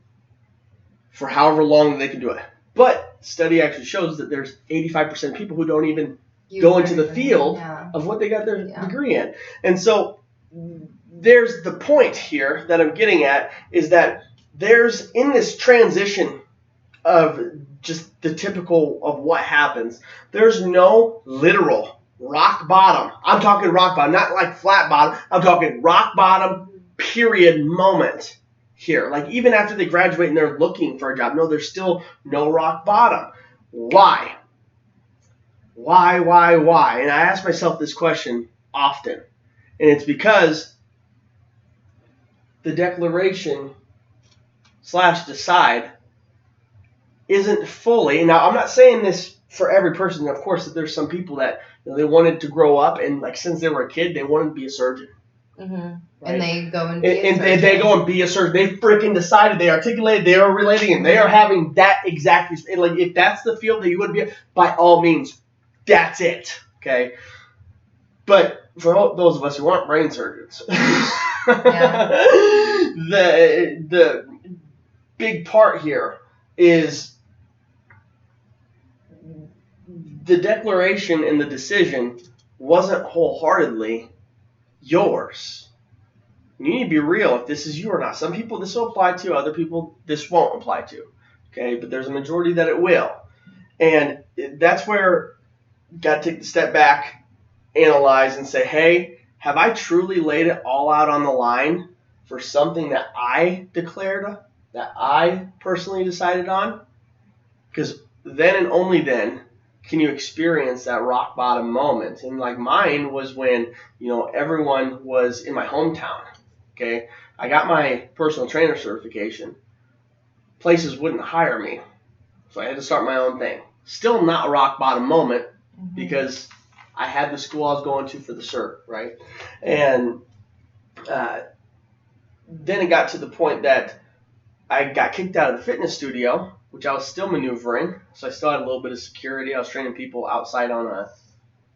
for however long they can do it. But study actually shows that there's 85% of people who don't even go into the field of what they got their degree in. And so there's the point here that I'm getting at, is that there's, in this transition of just the typical of what happens, there's no literal rock bottom. I'm talking rock bottom, not like flat bottom. I'm talking rock bottom, period, moment here. Like even after they graduate and they're looking for a job, no, there's still no rock bottom. Why? Why? And I ask myself this question often. And it's because the declaration / decide isn't fully. Now, I'm not saying this for every person. Of course, that there's some people that they wanted to grow up and like since they were a kid, they wanted to be a surgeon. Right? And they go and they go and be a surgeon. They freaking decided, they articulated, they are relating, and they are having that exact, like if that's the field that you would be, by all means, that's it. Okay. But for those of us who aren't brain surgeons, the big part here is the declaration and the decision wasn't wholeheartedly yours. You need to be real if this is you or not. Some people this will apply to, other people this won't apply to. Okay, but there's a majority that it will. And that's where you got to take the step back, analyze, and say, hey, have I truly laid it all out on the line for something that I declared, that I personally decided on? Because then and only then can you experience that rock bottom moment. And like mine was when, everyone was in my hometown. Okay, I got my personal trainer certification. Places wouldn't hire me, so I had to start my own thing. Still not a rock bottom moment because I had the school I was going to for the cert, right? And then it got to the point that I got kicked out of the fitness studio, which I was still maneuvering, so I still had a little bit of security. I was training people outside on a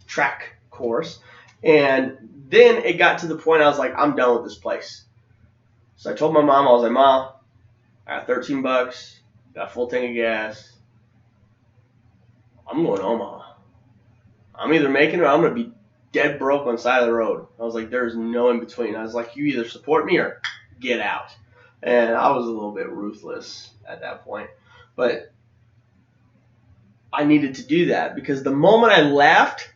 track course. And then it got to the point I was like, I'm done with this place. So I told my mom, I was like, Mom, I got $13, got a full tank of gas. I'm going to Omaha. I'm either making it or I'm going to be dead broke on the side of the road. I was like, there's no in between. I was like, you either support me or get out. And I was a little bit ruthless at that point. But I needed to do that because the moment I left,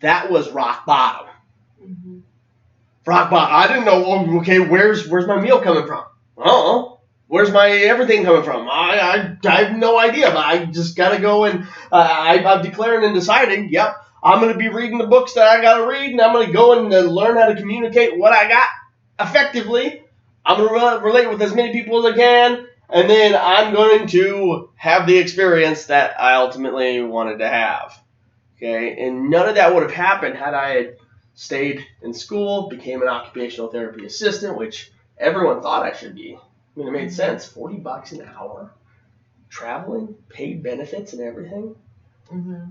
that was rock bottom. Mm-hmm. Rock bottom. I didn't know, okay, where's my meal coming from? Where's my everything coming from? I have no idea, but I just got to go and I'm declaring and deciding, yep, I'm going to be reading the books that I got to read, and I'm going to go and learn how to communicate what I got effectively. I'm going to relate with as many people as I can, and then I'm going to have the experience that I ultimately wanted to have. Okay, and none of that would have happened had I had stayed in school, became an occupational therapy assistant, which everyone thought I should be. I mean, it made sense. $40 an hour, traveling, paid benefits and everything. Mm-hmm.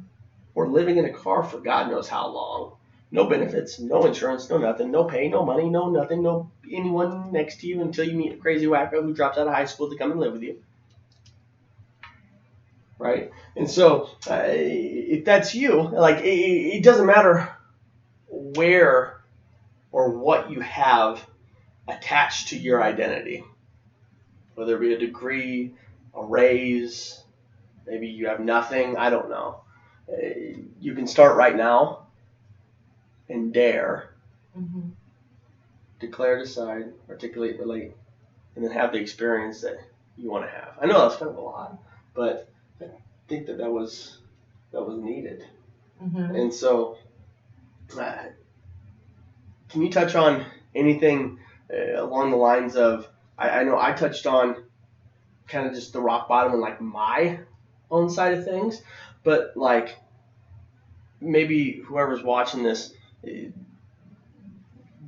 Or living in a car for God knows how long. No benefits, no insurance, no nothing, no pay, no money, no nothing, no anyone next to you until you meet a crazy wacko who drops out of high school to come and live with you. Right? And so, if that's you, like, it doesn't matter where or what you have attached to your identity. Whether it be a degree, a raise, maybe you have nothing, I don't know. You can start right now and dare, declare, decide, articulate, relate, and then have the experience that you want to have. I know that's kind of a lot, but I think that was needed. Mm-hmm. And so, can you touch on anything along the lines of, I know I touched on kind of just the rock bottom and like my own side of things, but like maybe whoever's watching this,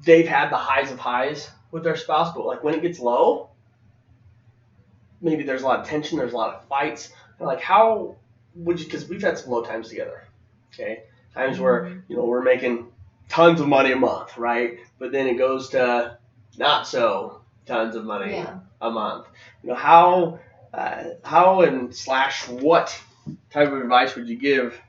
they've had the highs of highs with their spouse, but like when it gets low, maybe there's a lot of tension, there's a lot of fights. And like how would you, because we've had some low times together, okay? Times where, we're making tons of money a month, right? But then it goes to not so tons of money a month. How and / what type of advice would you give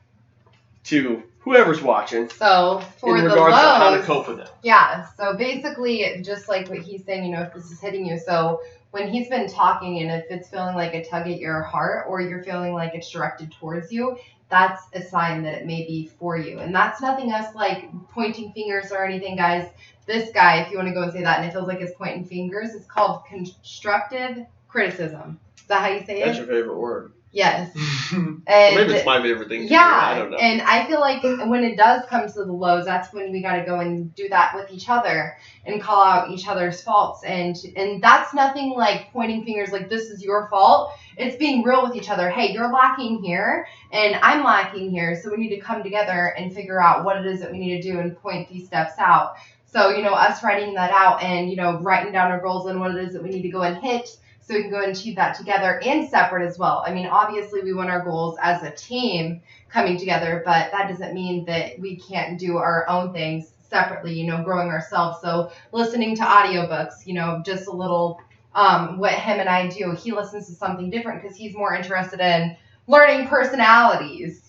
to whoever's watching? So for in the regards lows, to how to cope with it. Yeah. So basically, just like what he's saying, if this is hitting you. So when he's been talking, and if it's feeling like a tug at your heart, or you're feeling like it's directed towards you, that's a sign that it may be for you. And that's nothing else like pointing fingers or anything, guys. This guy, if you want to go and say that, and it feels like it's pointing fingers, it's called constructive criticism. Is that how you say it? That's your favorite word. Yes. And maybe it's my favorite thing. I don't know. And I feel like when it does come to the lows, that's when we got to go and do that with each other and call out each other's faults. And that's nothing like pointing fingers like this is your fault. It's being real with each other. Hey, you're lacking here and I'm lacking here. So we need to come together and figure out what it is that we need to do and point these steps out. So, us writing that out and, writing down our goals and what it is that we need to go and hit so we can go and achieve that together and separate as well. I mean, obviously we want our goals as a team coming together, but that doesn't mean that we can't do our own things separately, growing ourselves. So listening to audiobooks, just a little what him and I do. He listens to something different because he's more interested in learning personalities,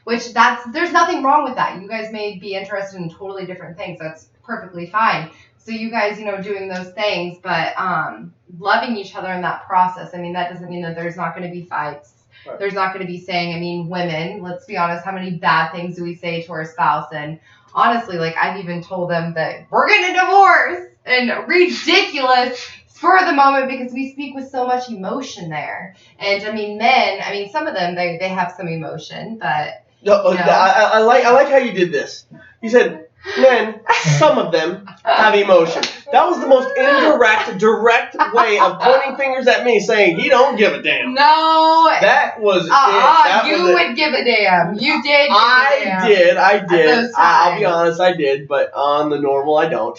which there's nothing wrong with that. You guys may be interested in totally different things. That's perfectly fine. So you guys, doing those things, but loving each other in that process. I mean, that doesn't mean that there's not going to be fights. Right. There's not going to be saying, women, let's be honest, how many bad things do we say to our spouse? And honestly, I've even told them that we're getting a divorce, and ridiculous spur of the moment, because we speak with so much emotion there. And men, some of them, they have some emotion, but I like how you did this. You said men, some of them have emotion. That was the most indirect, direct way of pointing fingers at me, saying he don't give a damn. No. That was it. That you was would it. give a damn. You did. I did. I'll be honest, I did, but on the normal, I don't.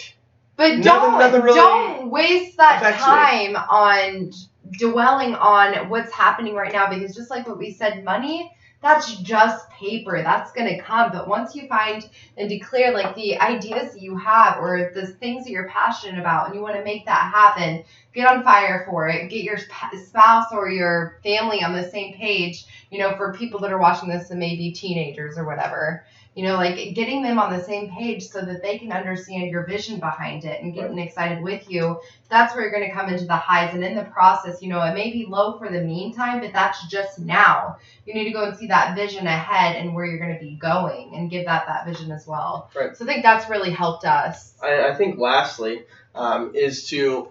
But nothing really don't waste that time on dwelling on what's happening right now, because just like what we said, money, that's just paper. That's going to come. But once you find and declare the ideas that you have, or the things that you're passionate about, and you want to make that happen, get on fire for it. Get your spouse or your family on the same page, for people that are watching this and maybe teenagers or whatever. Getting them on the same page so that they can understand your vision behind it and getting excited with you. That's where you're going to come into the highs. And in the process, it may be low for the meantime, but that's just now. You need to go and see that vision ahead and where you're going to be going, and give that vision as well. Right. So I think that's really helped us. I think lastly is to,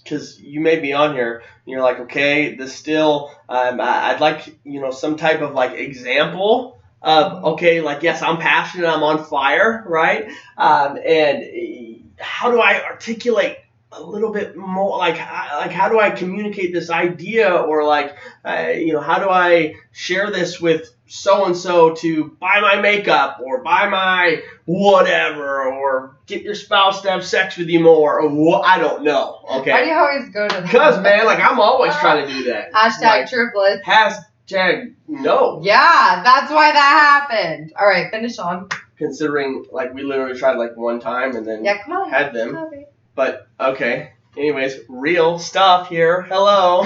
because you may be on here and you're like, okay, this still, I'd like, some type of example of, okay, yes, I'm passionate, I'm on fire, right? And how do I articulate a little bit more, how do I communicate this idea, or how do I share this with so-and-so to buy my makeup, or buy my whatever, or get your spouse to have sex with you more, or what? I don't know, okay? Why do you always go to that? Because, man, I'm always trying to do that. Hashtag triplets. Hashtag no. Yeah, that's why that happened. All right, finish on. Considering, we literally tried, one time and then had them. Okay. But, okay. Anyways, real stuff here. Hello.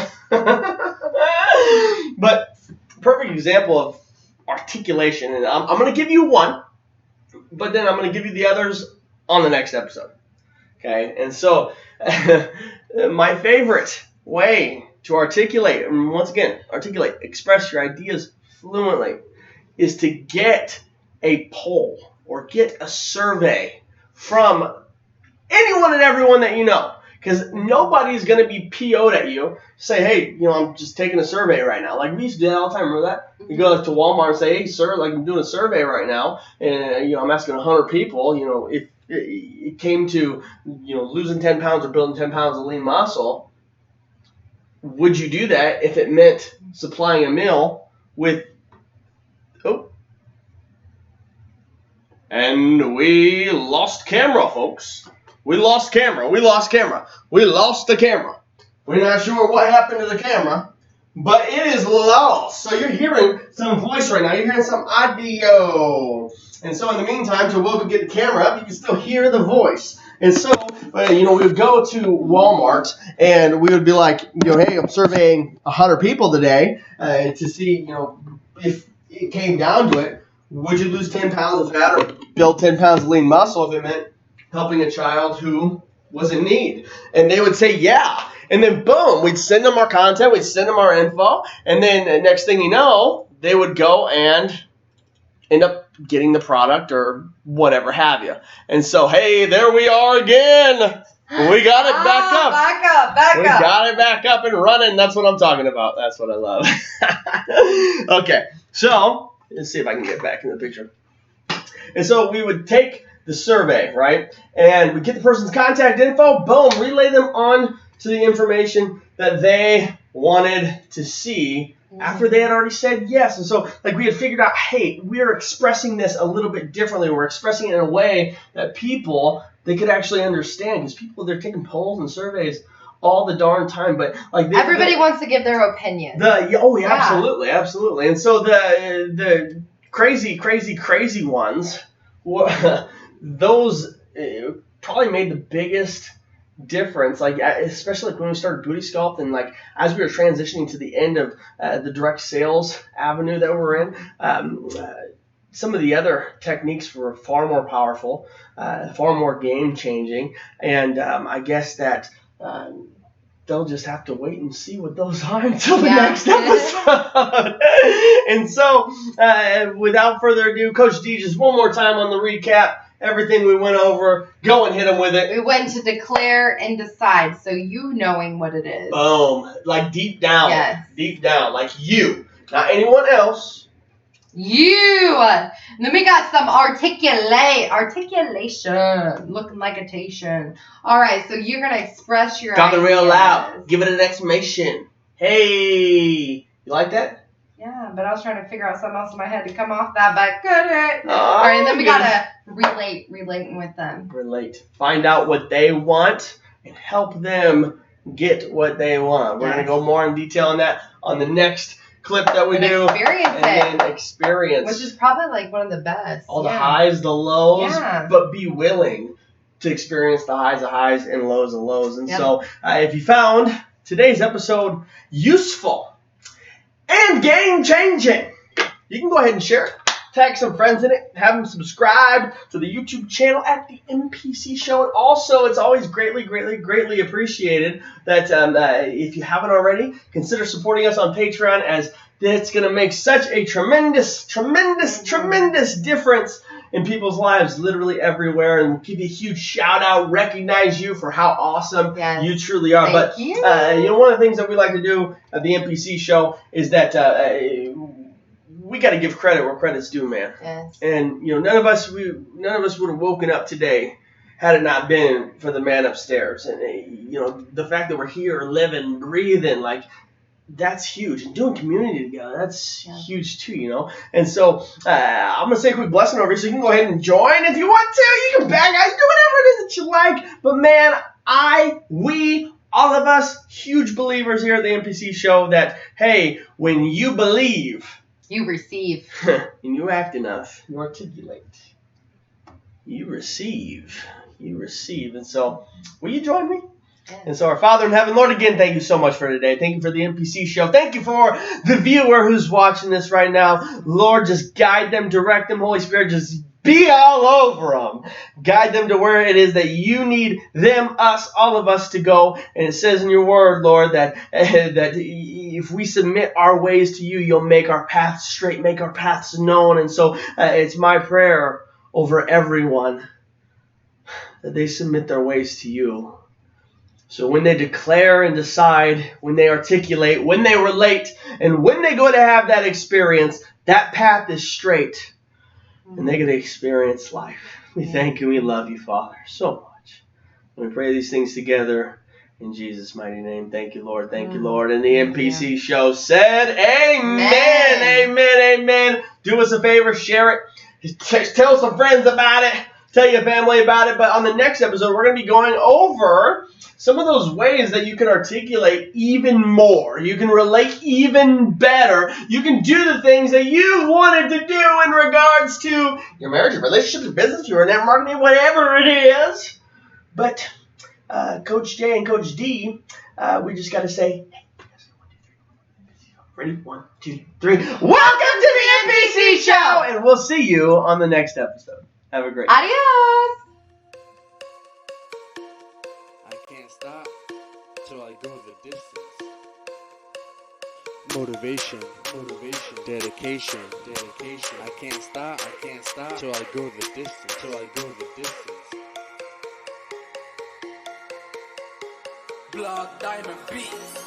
But, perfect example of articulation. And I'm going to give you one, but then I'm going to give you the others on the next episode. Okay? And so, my favorite way to articulate, and once again, express your ideas fluently, is to get a poll or get a survey from anyone and everyone that you know. Because nobody's going to be PO'd at you. Say, hey, I'm just taking a survey right now. We used to do that all the time. Remember that? You go to Walmart and say, hey, sir, I'm doing a survey right now. And, I'm asking 100 people, if it came to, losing 10 pounds or building 10 pounds of lean muscle, would you do that if it meant supplying a meal with, and we lost camera, folks. We lost the camera. We're not sure what happened to the camera, but it is lost. So you're hearing some voice right now. You're hearing some audio. And so in the meantime, till we'll get the camera up, you can still hear the voice. And so, we would go to Walmart and we would be like, hey, I'm surveying 100 people today to see, if it came down to it, would you lose 10 pounds of fat or build 10 pounds of lean muscle if it meant helping a child who was in need? And they would say, yeah. And then, boom, we'd send them our content, we'd send them our info, and then next thing you know, they would go and end up getting the product or whatever have you. And so, hey, there we are again. We got it back up. Back up. We got it back up and running. That's what I'm talking about. That's what I love. Okay, so let's see if I can get back in the picture. And so we would take the survey, right? And we get the person's contact info, boom, relay them on to the information that they wanted to see after they had already said yes. And so, we had figured out, hey, we're expressing this a little bit differently. We're expressing it in a way that people, they could actually understand. Because people, they're taking polls and surveys all the darn time. But everybody wants to give their opinion. Absolutely. And so the crazy ones, those probably made the biggest difference, like especially like when we started Booty Sculpt, and like as we were transitioning to the end of the direct sales avenue that we're in, some of the other techniques were far more powerful, far more game changing, and I guess that they'll just have to wait and see what those are until the next episode. And so, without further ado, Coach D, just one more time on the recap. Everything we went over, go and hit them with it. We went to declare and decide, so you knowing what it is. Boom. Like deep down. Yes. Deep down. Like you. Not anyone else. You. And then we got some articulation. Looking like a tation. All right, so you're going to express your Talking ideas. real loud. Give it an exclamation. Hey. You like that? Yeah, but I was trying to figure out something else in my head to come off that, but couldn't. Oh, all right, and then we got to relating with them. Relate. Find out what they want and help them get what they want. We're going to go more in detail on that on the next clip that we do. Experience experience. Which is probably like one of the best. All the highs, the lows, Yeah. but be willing to experience the highs of highs and lows of lows. And so if you found today's episode useful and game-changing, you can go ahead and share it. Tag some friends in it. Have them subscribe to the YouTube channel at the MPC Show. And also, it's always greatly appreciated that if you haven't already, consider supporting us on Patreon, as that's going to make such a tremendous difference in people's lives literally everywhere. And we'll give you a huge shout-out, recognize you for how awesome you truly are. Thank you. One of the things that we like to do at the MPC Show is that we got to give credit where credit's due, man. Yes. And none of us would have woken up today had it not been for the man upstairs. And the fact that we're here, living, breathing, like that's huge. And doing community together, that's huge too, And so I'm gonna say a quick blessing over you, so you can go ahead and join if you want to. You can back out, do whatever it is that you like. But man, we. All of us, huge believers here at the MPC Show that, hey, when you believe, you receive. and you act enough, you articulate, you receive. And so, will you join me? Yeah. And so, our Father in heaven, Lord, again, thank you so much for today. Thank you for the MPC Show. Thank you for the viewer who's watching this right now. Lord, just guide them, direct them. Holy Spirit, just be all over them. Guide them to where it is that you need them, us, all of us to go. And it says in your word, Lord, that if we submit our ways to you, you'll make our paths straight, make our paths known. And so it's my prayer over everyone that they submit their ways to you. So when they declare and decide, when they articulate, when they relate, and when they go to have that experience, that path is straight. And they get to experience life. We thank you. We love you, Father, so much. And we pray these things together in Jesus' mighty name. Thank you, Lord. Thank you, Lord. And the MPC Show said, Amen. Do us a favor. Share it. Tell some friends about it. Tell your family about it. But on the next episode, we're going to be going over some of those ways that you can articulate even more. You can relate even better. You can do the things that you wanted to do in regards to your marriage, your relationships, your business, your network marketing, whatever it is. But Coach J and Coach D, we just got to say, hey, ready? 1, 2, 3. Welcome to the MPC Show! And we'll see you on the next episode. Have a great day. Adios. I can't stop till I go the distance. Motivation, dedication. I can't stop till I go the distance. Blood Diamond Beats.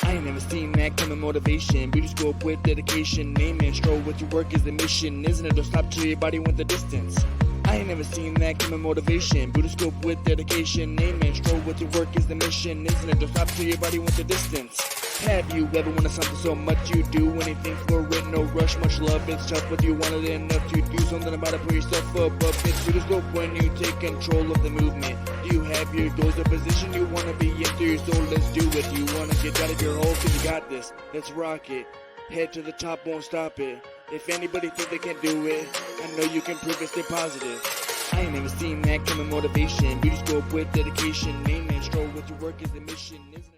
I ain't never seen that kind of motivation. Beauty scope with dedication. Aim and stroll with your work is the mission. Isn't it? Don't stop till your body went the distance. I ain't never seen that kind of motivation. Beauty scope with dedication. Aim and stroll with your work is the mission. Isn't it? Don't stop till your body went the distance. Have you ever wanted something so much you do anything for it? No rush, much love, it's tough, but you wanted it enough to do something about it. Put yourself above it. Beauty scope when you take control of the movement. Do you have your goals, the position you want to be in through your soul? Let's do it. Do you want to get out of your hole? Cause you got this. Let's rock it. Head to the top, won't stop it. If anybody think they can do it, I know you can prove it. Stay positive. I ain't never seen that coming motivation. Beauty scope with dedication. Amen, stroll with your work is the mission. Isn't